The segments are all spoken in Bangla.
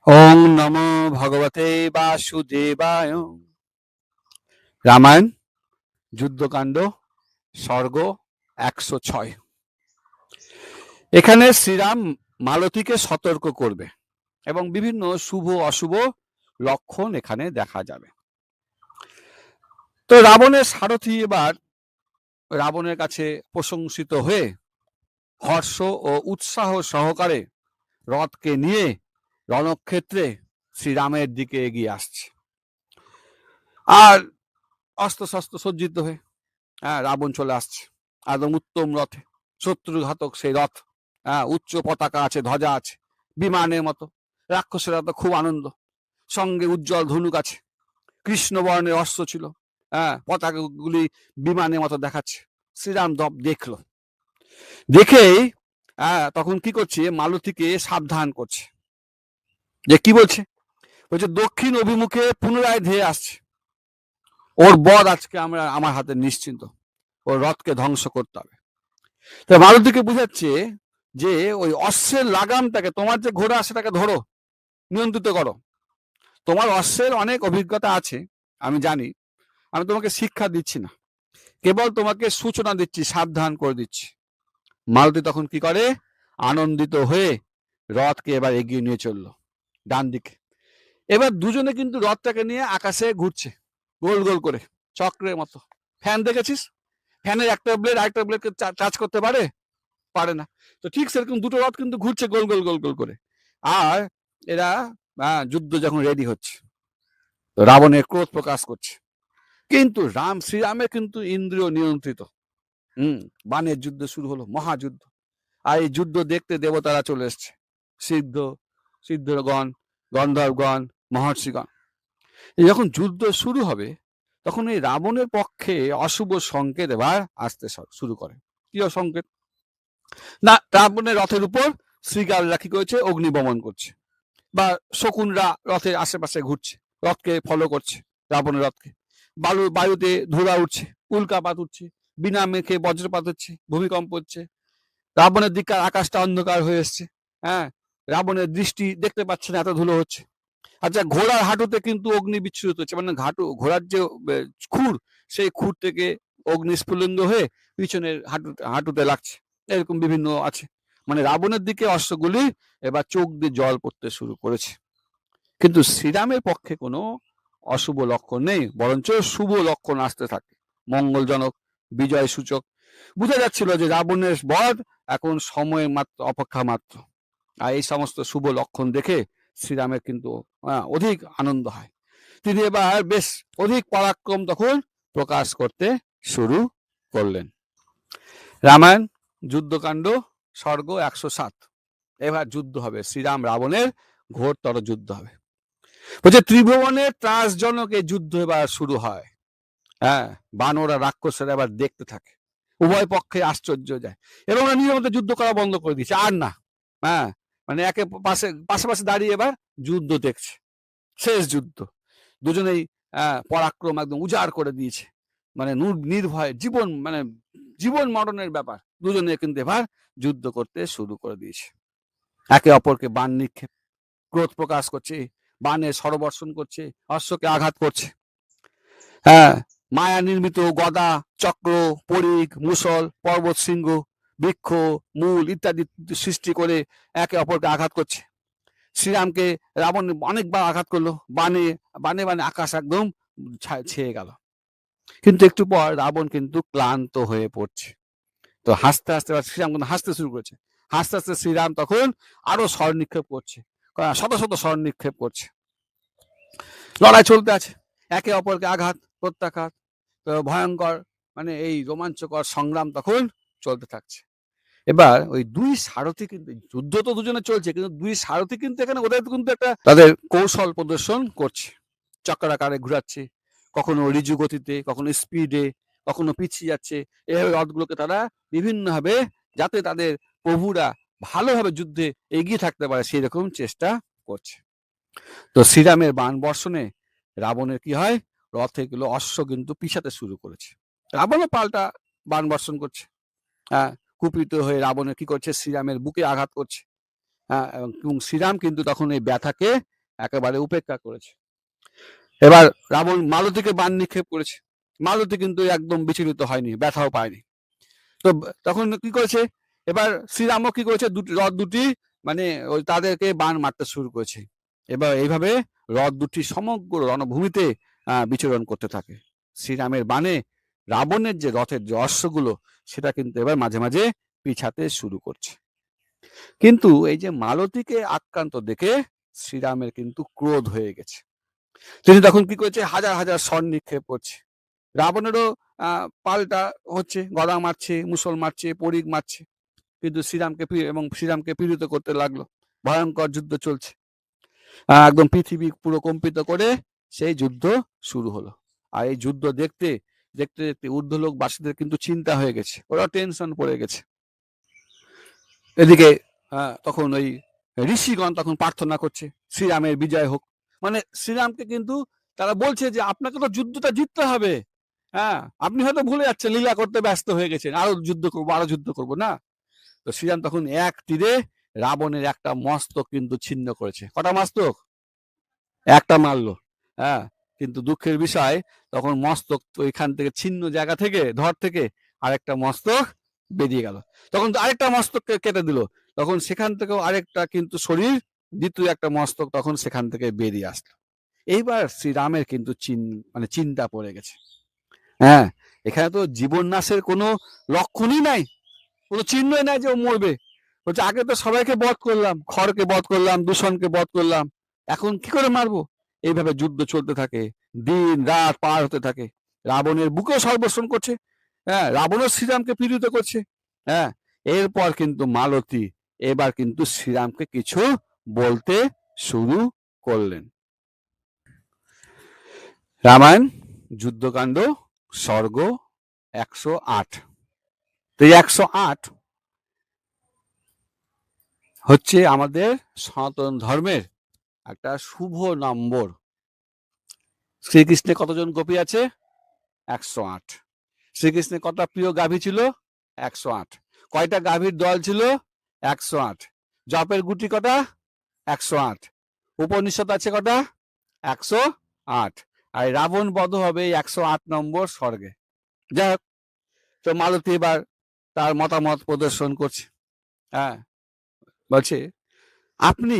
ওং নমো ভগবতে বাসুদেবায়। রামায়ণ যুদ্ধকাণ্ড স্বর্গ 106। এখানে শ্রীরাম মালতীকে সতর্ক করবে এবং বিভিন্ন শুভ অশুভ লক্ষণ এখানে দেখা যাবে। তো রাবণের সারথি এবার রাবণের কাছে প্রশংসিত হয়ে হর্ষ ও উৎসাহ সহকারে রথকে নিয়ে রণক্ষেত্রে শ্রীরামের দিকে এগিয়ে আসছে। আর অস্ত্র শস্ত্র সজ্জিত হয়ে রাবণ চলে আসছে একদম উত্তম রথে, শত্রুঘাতক সেই রথ। উচ্চ পতাকা আছে, ধ্বজা আছে, বিমানের মতো। রাক্ষসেরা তো খুব আনন্দ, সঙ্গে উজ্জ্বল ধনুক আছে, কৃষ্ণবর্ণের অস্ত্র ছিল, পতাকাগুলি বিমানের মতো দেখাচ্ছে। শ্রীরাম দেখলো, দেখেই তখন কি করছে, মালতীকে সাবধান করছে। যে কি বলছে, বলছে দক্ষিণ অভিমুখে পুনরায় ধেয়ে আসছে, ওর বধ আজকে আমার হাতে নিশ্চিন্ত, ওর রথকে ধ্বংস করতে হবে। তো মালতীকে বুঝাচ্ছে যে ওই অশ্বের লাগামটাকে, তোমার যে ঘোড়া সেটাকে ধরো, নিয়ন্ত্রিত করো। তোমার অশ্বের অনেক অভিজ্ঞতা আছে, আমি জানি, আমি তোমাকে শিক্ষা দিচ্ছি না, কেবল তোমাকে সূচনা দিচ্ছি, সাবধান করে দিচ্ছি। মালতী তখন কি করে, আনন্দিত হয়ে রথকে এবার এগিয়ে নিয়ে চললো ডান দিকে। এবার দুজনে কিন্তু রথটাকে নিয়ে আকাশে ঘুরছে গোল গোল করে, চক্রের মতো। ফ্যান দেখেছিস, ফ্যানের একটা ব্লেড আরেকটা ব্লেডকে টাচ করতে পারে? পারে না। তো ঠিক সেরকম দুটো রথ কিন্তু ঘুরছে গোল গোল গোল গোল করে। আর এরা যুদ্ধ যখন রেডি হচ্ছে, তো রাবণের ক্রোধ প্রকাশ করছে, কিন্তু শ্রীরামের কিন্তু ইন্দ্রিয় নিয়ন্ত্রিত। বানের যুদ্ধ শুরু হলো, মহাযুদ্ধ। আর এই যুদ্ধ দেখতে দেবতারা চলে এসছে, সিদ্ধগণ, গন্ধর্বগণ, মহর্ষিগণ। যখন যুদ্ধ শুরু হবে, তখন এই রাবণের পক্ষে অশুভ সংকেত এবার আসতে শুরু করে। কি সংকেত না, রাবণের রথের উপর শ্রীগালরা কি করেছে, অগ্নিবমন করছে, বা শকুনরা রথের আশেপাশে ঘুরছে, রথকে ফলো করছে, রাবণের রথকে। বায়ুতে ধুলা উঠছে, উল্কাপাত উঠছে, বিনা মেঘে বজ্রপাত হচ্ছে, ভূমিকম্প হচ্ছে। রাবণের দিককার আকাশটা অন্ধকার হয়ে এসছে। রাবণের দৃষ্টি দেখতে পাচ্ছে না, এত ধুলো হচ্ছে। আচ্ছা, ঘোড়ার হাঁটুতে কিন্তু অগ্নি বিচ্ছুরিত হচ্ছে, মানে ঘোড়ার যে খুর, সেই খুর থেকে অগ্নি স্ফুলিঙ্গ হয়ে পিছনের হাঁটুতে লাগছে। এরকম বিভিন্ন আছে। মানে রাবণের দিকে অস্ত্রগুলি এবার চোখ দিয়ে জল পড়তে শুরু করেছে। কিন্তু শ্রীরামের পক্ষে কোনো অশুভ লক্ষণ নেই, বরঞ্চ শুভ লক্ষণ আসতে থাকে, মঙ্গলজনক, বিজয় সূচক। বুঝা যাচ্ছিল যে রাবণের বধ এখন সময়ের মাত্র, অপেক্ষা মাত্র। আর এই সমস্ত শুভ লক্ষণ দেখে শ্রীরামের কিন্তু অধিক আনন্দ হয়। তিনি এবার বেশ অধিক পরাক্রম তখন প্রকাশ করতে শুরু করলেন। রামায়ণ যুদ্ধকাণ্ড স্বর্গ 107। এবার যুদ্ধ হবে, শ্রীরাম রাবণের ঘোরতর যুদ্ধ হবে। বলছে ত্রিভুবনের ত্রাসজনক যুদ্ধ এবার শুরু হয়। বানর আর রাক্ষসেরা এবার দেখতে থাকে, উভয় পক্ষে আশ্চর্য যায়, এবং নিজের মধ্যে যুদ্ধ করা বন্ধ করে দিয়েছে। আর না, মানে একে পাশাপাশি দাঁড়িয়ে এবার যুদ্ধ দেখছে, শেষ যুদ্ধ। দুজনেই পরাক্রম একদম উজাড় করে দিয়েছে, মানে নির্ভয় জীবন, মানে জীবন মরণের ব্যাপার। দুজনে কিন্তু এবার যুদ্ধ করতে শুরু করে দিয়েছে, একে অপরকে বাণ নিক্ষেপ, ক্রোধ প্রকাশ করছে, বাণে সরবর্ষণ করছে, অশ্বকে আঘাত করছে। মায়া নির্মিত গদা, চক্র, পরিঘ, মুসল, পর্বত শৃঙ্গ, বৃক্ষ, মূল ইত্যাদি সৃষ্টি করে একে অপরকে আঘাত করছে। শ্রীরামকে রাবণ অনেকবার আঘাত করলো, বানে বানে বানে আকাশ একদম ছেয়ে গেল। কিন্তু একটু পর রাবণ কিন্তু ক্লান্ত হয়ে পড়ছে। তো হাসতে হাসতে শ্রীরাম কিন্তু হাসতে শুরু করেছে। হাসতে হাসতে শ্রীরাম তখন আরো স্বর নিক্ষেপ করছে, শত শত স্বর নিক্ষেপ করছে। লড়াই চলতে আছে, একে অপরকে আঘাত প্রত্যাঘাত, ভয়ঙ্কর, মানে এই রোমাঞ্চকর সংগ্রাম তখন চলতে থাকছে। এবার ওই দুই সারথি কিন্তু, যুদ্ধ তো দুজনে চলছে, কিন্তু দুই সারথি কিন্তু এখানে ওদের কিন্তু একটা তাদের কৌশল প্রদর্শন করছে, চক্রাকারে ঘুরাচ্ছে, কখনো ঋজু গতিতে, কখনো স্পিডে, কখনো পিছিয়ে যাচ্ছে। এভাবে রথগুলোকে তারা বিভিন্নভাবে, যাতে তাদের প্রভুরা ভালোভাবে যুদ্ধে এগিয়ে থাকতে পারে, সেই রকম চেষ্টা করছে। তো শ্রীরামের বাণ বর্ষণে রাবণের কি হয়, রথে গুলো অশ্ব কিন্তু পিছাতে শুরু করেছে, রাবণও পাল্টা বাণ বর্ষণ করছে। কুপিত হয়ে রাবণের কি করছে, শ্রীরামের বুকে আঘাত করছে। এবং শ্রীরাম কিন্তু তখন এই ব্যথাকে একেবারে উপেক্ষা করেছে। এবার রাবণ মালতীকে বাণ নিক্ষেপ করেছে। মালতী কিন্তু একদম বিচলিত হয়নি, ব্যথাও পায়নি। তো তখন কি করেছে, এবার শ্রীরামও কি করেছে, রথ দুটি মানে ওই তাদেরকে বাণ মারতে শুরু করেছে। এবার এইভাবে রথ দুটি সমগ্র রণভূমিতে বিচরণ করতে থাকে। শ্রীরামের বাণে রাবণের যে রথের যে অশ্বগুলো সেটা কিন্তু এবার মাঝে মাঝে পিছাতে শুরু করছে। কিন্তু এই যে মালতীকে আক্রান্ত দেখে শ্রীরামের কিন্তু ক্রোধ হয়ে গেছে। তিনি তখন কি করছে, হাজার হাজার স্বর নিক্ষেপ করছে। রাবণেরও পাল্টা হচ্ছে, গদা মারছে, মুসল মারছে, পরিগ মারছে, কিন্তু শ্রীরামকে পীড়িত করতে লাগলো। ভয়ঙ্কর যুদ্ধ চলছে, একদম পৃথিবী পুরো কম্পিত করে সেই যুদ্ধ শুরু হলো। আর এই যুদ্ধ দেখতে দেখতে দেখতে ঊর্ধ্বলোকবাসীদের কিন্তু চিন্তা হয়ে গেছে, ওরা টেনশন পড়ে গেছে। এদিকে তখন ওই ঋষিগণ তখন প্রার্থনা করছে শ্রীরামের বিজয় হোক। মানে শ্রীরামকে কিন্তু তারা বলছে যে আপনাকে তো যুদ্ধটা জিততে হবে, আপনি হয়তো ভুলে যাচ্ছেন, লীলা করতে ব্যস্ত হয়ে গেছেন, আরো যুদ্ধ করবো না। তো শ্রীরাম তখন এক তীরে রাবণের একটা মস্তক কিন্তু ছিন্ন করেছে। কটা মস্তক? একটা মারলো। কিন্তু দুঃখের বিষয়, তখন মস্তক ওইখান থেকে ছিন্ন জায়গা থেকে ধর থেকে আরেকটা মস্তক বেরিয়ে গেল। তখন আরেকটা মস্তককে কেটে দিল, তখন সেখান থেকেও আরেকটা কিন্তু শরীর, দ্বিতীয় একটা মস্তক তখন সেখান থেকে বেরিয়ে আসলো। এইবার শ্রীরামের কিন্তু চিন্তা পড়ে গেছে। এখানে তো জীবন নাশের কোনো লক্ষণই নাই, কোনো চিহ্নই নাই যে ও মরবে। বলছে আগে তো সবাইকে বধ করলাম, খড়কে বধ করলাম, দূষণকে বধ করলাম, এখন কি করে মারবো? এইভাবে যুদ্ধ চলতে থাকে, দিন রাত পার হতে থাকে। রাবণের বুকেও সর্বস্বন করছে, রাবণও শ্রীরামকে পীড়িত করছে। এরপর কিন্তু মালতী এবার কিন্তু শ্রীরামকে কিছু বলতে শুরু করলেন। রামায়ণ যুদ্ধকাণ্ড সর্গ 108। তো 108 হচ্ছে আমাদের সনাতন ধর্মের একটা শুভ নম্বর। শ্রীকৃষ্ণের কতজন গোপী আছে? 108। শ্রীকৃষ্ণের কটা প্রিয় গাভী ছিল? 108। কয়টা গাভীর দল ছিল? 108। জপের গুটি কটা? 108। উপনিষদ আছে কটা? 108। আর রাবণ বধ হবে 108 নম্বর স্বর্গে। যাই হোক, তো মালতী এবার তার মতামত প্রদর্শন করছে। বলছে আপনি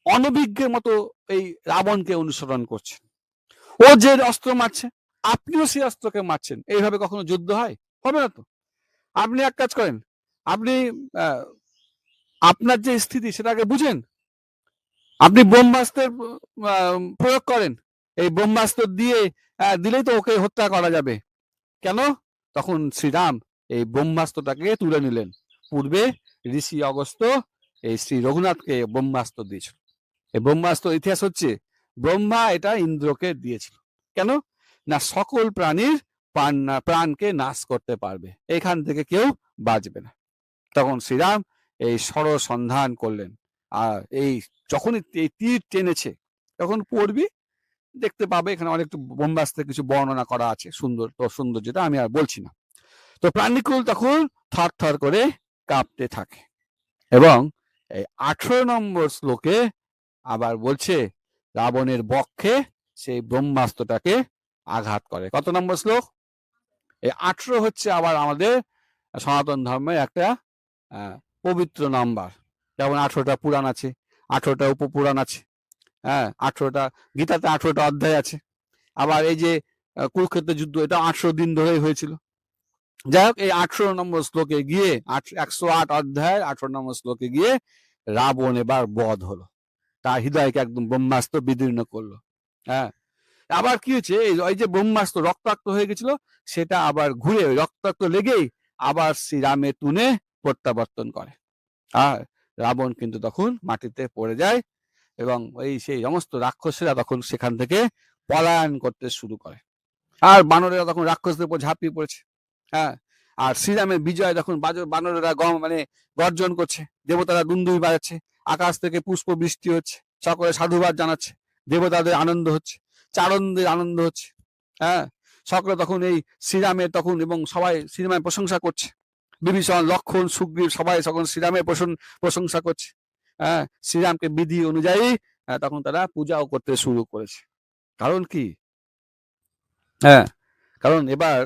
অনভিজ্ঞের মতো এই রাবণকে অনুসরণ করছেন। ও যে অস্ত্র মারছে আপনিও সেই অস্ত্রকে মারছেন। এইভাবে কখনো যুদ্ধ হয়? হবে না তো। আপনি এক কাজ করেন, আপনি আপনার যে স্থিতি সেটাকে বুঝেন, আপনি ব্রহ্মাস্ত্রের প্রয়োগ করেন। এই ব্রহ্মাস্ত্র দিলেই তো ওকে হত্যা করা যাবে। কেন? তখন শ্রীরাম এই ব্রহ্মাস্ত্রটাকে তুলে নিলেন। পূর্বে ঋষি অগস্ত্য এই শ্রী রঘুনাথকে ব্রহ্মাস্ত্র দিয়েছিল। এই ব্রহ্মাস্ত্র ইতিহাস হচ্ছে, ব্রহ্মা এটা ইন্দ্রকে দিয়েছিল। কেন না? সকল প্রাণীর প্রাণকে নাশ করতে পারবে, এখান থেকে কেউ বাঁচবে না। তখন শ্রীরাম এই সন্ধান করলেন। আর এই যখনই এই তীর টেনেছে, তখন পড়বি দেখতে পাবে, এখানে অনেক ব্রহ্মাস্ত্রের কিছু বর্ণনা করা আছে, সুন্দর যেটা আমি আর বলছি না। তো প্রাণীকুল তখন থর থর করে কাঁপতে থাকে। এবং এই 18 নম্বর শ্লোকে আবার বলছে রাবণের বক্ষে সেই ব্রহ্মাস্ত্রটাকে আঘাত করে। কত নম্বর শ্লোক? এই 18 হচ্ছে আবার আমাদের সনাতন ধর্মের একটা পবিত্র নাম্বার। যেমন 18টা পুরাণ আছে, 18টা উপপুরাণ আছে, 18টা গীতাতে 18টা অধ্যায় আছে। আবার এই যে কুরুক্ষেত্রের যুদ্ধ, এটা 18 দিন ধরেই হয়েছিল। যাই হোক, এই 18 নম্বর শ্লোকে গিয়ে 108 অধ্যায় 18 নম্বর শ্লোকে গিয়ে রাবণ এবার বধ হলো, তার হৃদয়কে একদম ব্রহ্মাস্ত্র বিদীর্ণ করলো। আবার কি হয়েছে, এই যে ব্রহ্মাস্ত্র রক্তাক্ত হয়ে গেছিল, সেটা আবার ঘুরে রক্তাক্ত লেগেই আবার শ্রীরামের তুনে প্রত্যাবর্তন করে। আর রাবণ কিন্তু তখন মাটিতে পড়ে যায় এবং সেই সমস্ত রাক্ষসেরা তখন সেখান থেকে পলায়ন করতে শুরু করে। আর বানরেরা তখন রাক্ষসদের উপর ঝাঁপিয়ে পড়েছে। আর শ্রীরামের বিজয় তখন বানরেরা গর্জন করছে, দেবতারা দুন্দুভি বাজাচ্ছে, আকাশ থেকে পুষ্প বৃষ্টি হচ্ছে, সকলে সাধুবাদ জানাচ্ছে, দেবতাদের আনন্দ হচ্ছে, চারণদের আনন্দ হচ্ছে। সকলে তখন এই শ্রীরামের তখন এবং সবাই শ্রীরামের প্রশংসা করছে। বিভীষণ, লক্ষণ, সুগ্রীব সবাই তখন শ্রীরামের প্রশংসা করছে। শ্রীরামকে বিধি অনুযায়ী তখন তারা পূজাও করতে শুরু করেছে। কারণ কি? কারণ এবার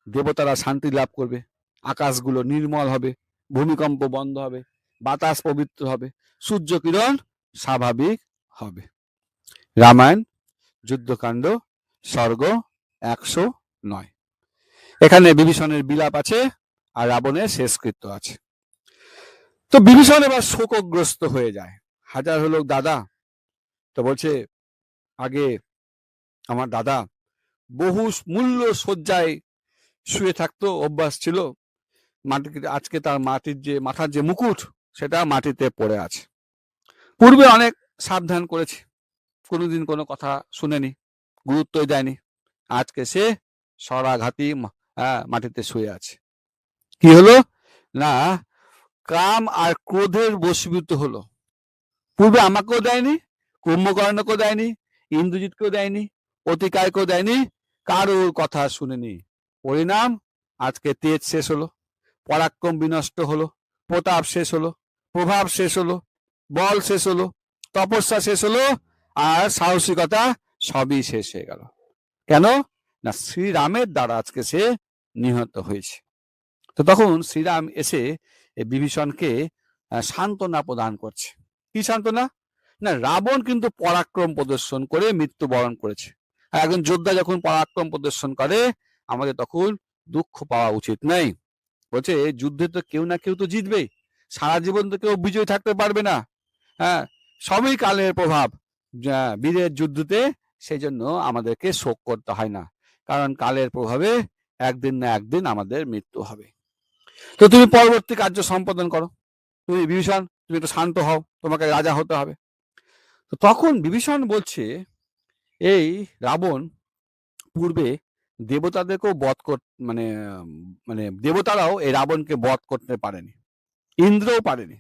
দেবতারা শান্তি লাভ করবে, আকাশগুলো নির্মল হবে, ভূমিকম্প বন্ধ হবে, বাতাস পবিত্র হবে, সূর্য কিরণ স্বাভাবিক হবে। রামায়ণ যুদ্ধকাণ্ড সর্গ 109। এখানে বিভীষণের বিলাপ আছে আর রাবণের শেষকৃত্য আছে। তো বিভীষণ এবার শোকগ্রস্ত হয়ে যায়। হাজার হলো দাদা, তো বলছে আগে আমার দাদা বহু মূল্য শয্যায় শুয়ে থাকতো, অভ্যাস ছিল, আজকে তার মাথার যে মুকুট সেটা মাটিতে পড়ে আছে। পূর্বে অনেক সাবধান করেছে, কোনোদিন কোনো কথা শুনেনি, গুরুত্বই দেয়নি, আজকে সে সরাঘাতি মাটিতে শুয়ে আছে। কি হলো না, কাম আর ক্রোধের বশীভূত হলো। পূর্বে আমাকেও দেয়নি, কুম্ভকর্ণকেও দেয়নি, ইন্দ্রজিৎকেও দেয়নি, অতিকায়কেও দেয়নি, কারোর কথা শুনেনি। পরিণাম আজকে তেজ শেষ হলো, পরাক্রম বিনষ্ট হলো, প্রতাপ শেষ হলো, প্রভাব শেষ হলো, বল শেষ হলো, তপস্যা শেষ হলো, আর সাহসিকতা সবই শেষ হয়ে গেল। কেন না, শ্রীরামের দ্বারা আজকে সে নিহত হয়েছে। তো তখন শ্রীরাম এসে বিভীষণকে সান্ত্বনা প্রদান করছে। কি সান্ত্বনা? না, রাবণ কিন্তু পরাক্রম প্রদর্শন করে মৃত্যুবরণ করেছে। আর একজন যোদ্ধা যখন পরাক্রম প্রদর্শন করে আমাদের তখন দুঃখ পাওয়া উচিত নাই। বলছে যুদ্ধে তো কেউ না কেউ তো জিতবেই, সারা জীবন তো কেউ বিজয়ী থাকতে পারবে না। সবই কালের প্রভাব বীরের যুদ্ধতে, সেই জন্য আমাদেরকে শোক করতে হয় না, কারণ কালের প্রভাবে একদিন না একদিন আমাদের মৃত্যু হবে। তো তুমি পরবর্তী কার্য সম্পাদন করো, তুমি বিভীষণ তুমি একটু শান্ত হও, তোমাকে রাজা হতে হবে। তো তখন বিভীষণ বলছে এই রাবণ পূর্বে দেবতাদেরকেও বধ মানে মানে দেবতারাও এই রাবণকে বধ করতে পারেনি, ইন্দ্রও পারেনি।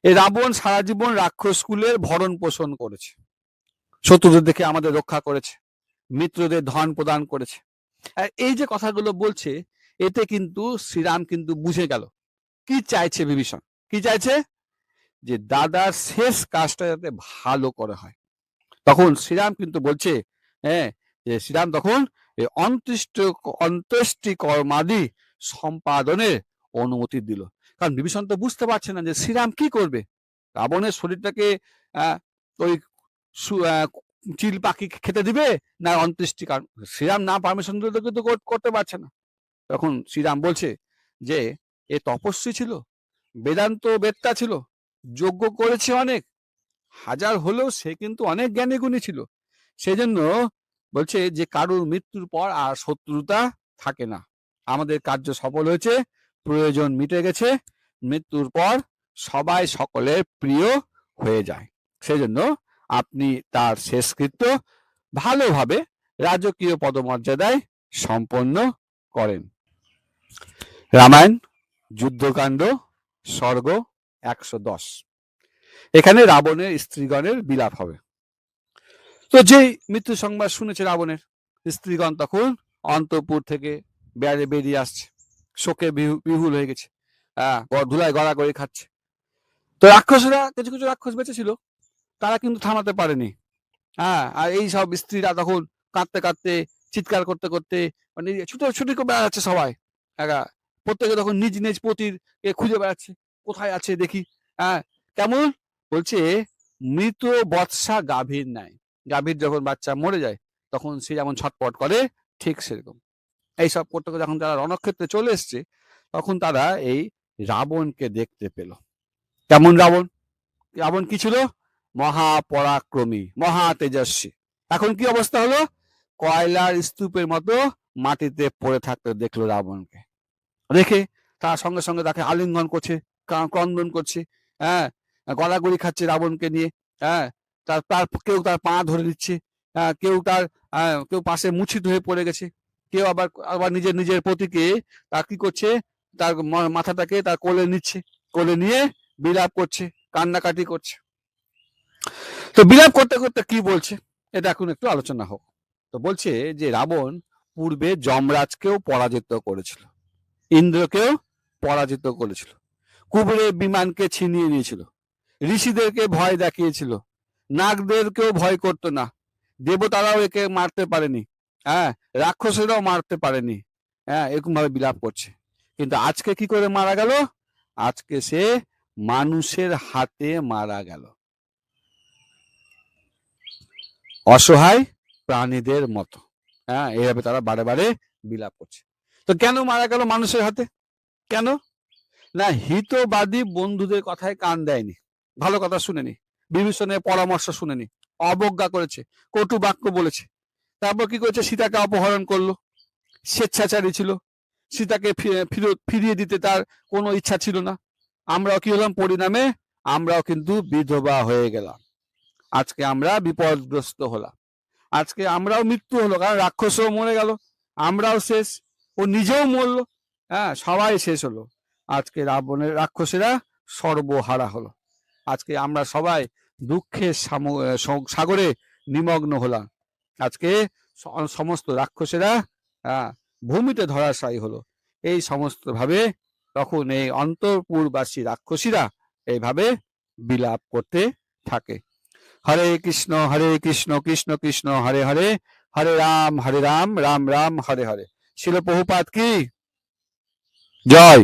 এই রাবণ সারা জীবন রাক্ষস কুলের ভরণ পোষণ করেছে, শত্রুদের দেখে আমাদের রক্ষা করেছে, মিত্রদের ধন প্রদান করেছে। আর এই যে কথাগুলো বলছে, এতে কিন্তু শ্রীরাম কিন্তু বুঝে গেল কি চাইছে বিভীষণ। কি চাইছে? যে দাদার শেষ কাজটা যাতে ভালো করে হয়। তখন শ্রীরাম কিন্তু বলছে যে শ্রীরাম তখন অন্ত্যেষ্টি কর্মাদি সম্পাদনের অনুমতি দিল। কারণ বিভীষণ তো বুঝতে পারছে না যে শ্রীরাম কি করবে, রাবণের শরীরটাকে ওই চিল পাখি খেতে দিবে না অন্ত্যেষ্টি। কারণ শ্রীরাম না পারমিশন দিলে কিন্তু করতে পারছে না। তখন শ্রীরাম বলছে যে এ তপস্বী ছিল, বেদান্ত বেত্তা ছিল, যজ্ঞ করেছে অনেক, হাজার হলেও সে কিন্তু অনেক জ্ঞানী গুণী ছিল। সেই জন্য বলছে যে কারোর মৃত্যুর পর আর শত্রুতা থাকে না, আমাদের কার্য সফল হয়েছে, প্রয়োজন মিটে গেছে, মৃত্যুর পর সবাই সকলের প্রিয় হয়ে যায়। সেই জন্য আপনি তার শেষকৃত্য ভালোভাবে রাজকীয় পদমর্যাদায় সম্পন্ন করেন। রামায়ণ যুদ্ধকাণ্ড সর্গ 110। এখানে রাবণের স্ত্রীগণের বিলাপ হবে। তো যেই মৃত্যু সংবাদ শুনেছে রাবণের স্ত্রীগণ তখন অন্তঃপুর থেকে বেরিয়ে আসছে, শোকে বিহুল হয়ে গেছে, ধুলায় গড়াগড়ি খাচ্ছে। তো রাক্ষসরা, কিছু কিছু রাক্ষস বেঁচে ছিল, তারা কিন্তু থামাতে পারেনি। আর এই সব স্ত্রীরা তখন কাঁদতে কাঁদতে, চিৎকার করতে করতে, মানে ছুটি করে বেড়াচ্ছে সবাই। প্রত্যেকে তখন নিজ নিজ পতির খুঁজে বেড়াচ্ছে, কোথায় আছে দেখি। কেমন বলছে, মৃত বৎসা গাভীর নাই। গাভীর যখন বাচ্চা মরে যায় তখন সে যেমন ছটপট করে, ঠিক সেরকম এইসব করতে যখন তারা রণক্ষেত্রে চলে এসছে, তখন তারা এই রাবণকে দেখতে পেল। কেমন রাবণ? রাবণ কি ছিল? মহাপরাক্রমী, মহা তেজস্বী। এখন কি অবস্থা হলো? কয়লার স্তূপের মতো মাটিতে পড়ে থাকতে দেখলো রাবণকে। রেখে তার সঙ্গে সঙ্গে তাকে আলিঙ্গন করছে, ক্রন্দন করছে, গলাগড়ি খাচ্ছে রাবণকে নিয়ে। কেউ তার পা ধরে নিচ্ছে, কেউ পাশে মূর্ছিত হয়ে পড়ে গেছে, কেউ আবার নিজের পতিকে তার কি করছে, তার মাথাটাকে তার কোলে নিচ্ছে, কোলে নিয়ে বিলাপ করছে, কান্নাকাটি করছে। তো বিলাপ করতে করতে কি বলছে এটা এখন একটু আলোচনা হোক। তো বলছে যে রাবণ পূর্বে যমরাজকেও পরাজিত করেছিল, ইন্দ্রকেও পরাজিত করেছিল, কুবেরের বিমানকে ছিনিয়ে নিয়েছিল, ঋষিদেরকে ভয় দেখিয়েছিল, নাগদেরকেও ভয় করতো না, দেবতারাও একে মারতে পারেনি, হ্যাঁ, রাক্ষসেরাও মারতে পারেনি, হ্যাঁ, এরকম ভাবে বিলাপ করছে। কিন্তু আজকে কি করে মারা গেল? আজকে সে মানুষের হাতে মারা গেল, অসহায় প্রাণীদের মতো। হ্যাঁ, এইভাবে তারা বারে বারে বিলাপ করছে। তো কেন মারা গেল মানুষের হাতে? কেন? না, হিতবাদী বন্ধুদের কথায় কান দেয়নি, ভালো কথা শুনেনি, বিভীষণের পরামর্শ শুনেনি, অবজ্ঞা করেছে, কটু বাক্য বলেছে। তারপর কি করেছে? সীতাকে অপহরণ করলো, স্বেচ্ছাচারী ছিল, সীতাকে ফিরিয়ে দিতে তার কোনো ইচ্ছা ছিল না। আমরাও কি হলাম? পরিণামে আমরাও কিন্তু বিধবা হয়ে গেলাম। আজকে আমরা বিপদগ্রস্ত হলাম, আজকে আমরাও মৃত্যু হলো, কারণ রাক্ষসও মরে গেল, আমরাও শেষ, ও নিজেও মরলো, হ্যাঁ, সবাই শেষ হলো। আজকে রাবণের রাক্ষসেরা সর্বহারা হলো। আজকে আমরা সবাই দুঃখের সাগরে নিমগ্ন হলাম। আজকে সমস্ত রাক্ষসেরা ভূমিতে ধরাশায়ী হলো। এই সমস্ত ভাবে তখন এই অন্তরপুরবাসী রাক্ষসীরা এইভাবে বিলাপ করতে থাকে। হরে কৃষ্ণ কৃষ্ণ কৃষ্ণ হরে হরে, হরে রাম রাম রাম হরে হরে। শিল প্রভুপাদ কি জয়।